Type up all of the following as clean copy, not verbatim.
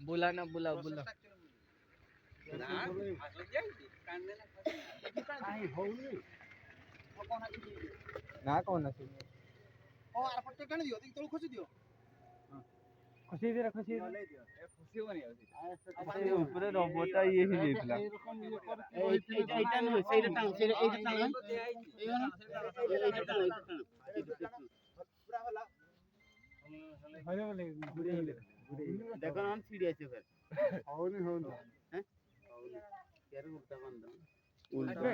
बुला ना बुला बुला ना कौन আছে ও আর পড়তে কেন দিও তুমি তোল খুশি দিও খুশি দিরা খুশি দিও এ খুশি বনি আছে উপরে রবটা ইয়ে হয়ে গেছিল এইটা নয় সেইটা টান সেইটা এইটা টান এইটা টান পুরা হলা হলে বলে ঘুরে হলে দেখো না ছিড়ি আছে ফের হওনি হওনি হ্যাঁ হওনি কেন উল্টা বন্ধ উল্টা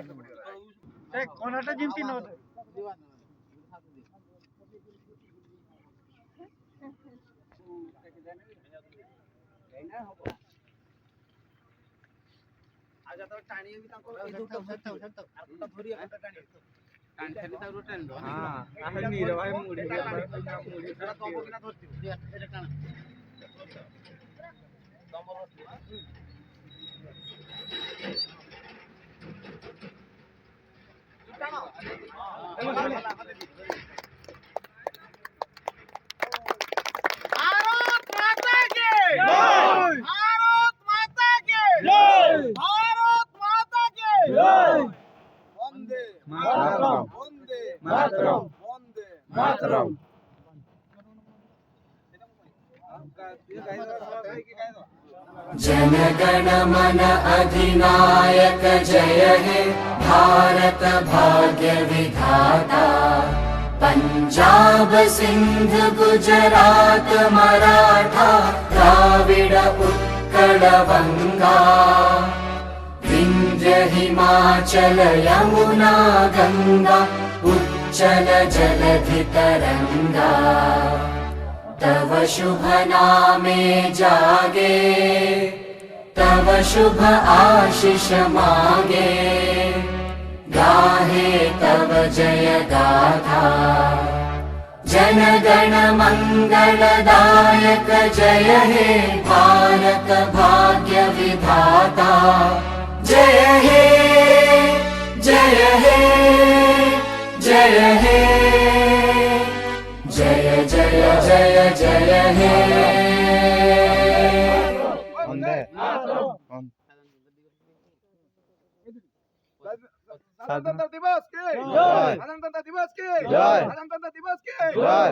এই কোনাটা জিমটি ন আজা তো টানিয়ে বি তাকো এই দুটো ধরতে আর দুটো ধরি একটা টানি টান খেলি তাও টান দাও হ্যাঁ আহে নি রে ভাই মুড়ি মুড়ি এটা কম কিনা ধরতি এটা টান দম ধরতি টানো भारत माता की जय भारत माता की जय भारत माता की जय वंदे मातरम वंदे मातरम वंदे मातरम जन गण मन अधिनायक जय हे भारत भाग्य विधाता पंजाब सिंध गुजरात मराठा द्राविड उत्कल बंगा विंध्य हिमाचल यमुना गंगा उच्चल जलधि तरंगा तव शुभ नामे जागे तव शुभ आशीष मागे गाहे तव जय गाथा जन गण मंगलदायक जय हे भारत भाग्य विधाता जय हे जय हे जय हे जय जय जय जय हे गणतंत्र दिवस की जय गणतंत्र दिवस की जय गणतंत्र दिवस की जय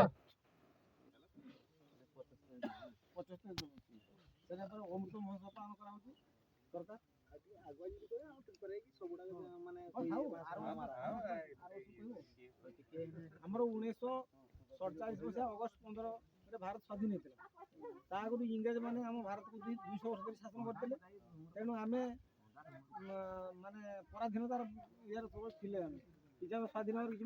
ସେନାପରେ ଅମୃତ ମହୋତ୍ସବ ପାଳନ କରାହଉଛି ସରକାର ଆଗୁଆ ଯଦି କହିବେ ଆଉ ପରେ କି ସବୁଡା ମାନେ ଆମର 1947 ମସିହା ଅଗଷ୍ଟ 15 ରେ ଭାରତ ସ୍ୱାଧୀନ ହେଇଥିଲା ତା ଆଗରୁ ଇଂରେଜ ମାନେ ଆମ ଭାରତକୁ 200 ବର୍ଷ ଧରି ଶାସନ କରିଥିଲେ ତେଣୁ ଆମେ ମାନେ ପରାଧୀନତାର ଇଏର ସବୁ ଥିଲେ ଆମେ କିଛି ସ୍ୱାଧୀନ କିଛି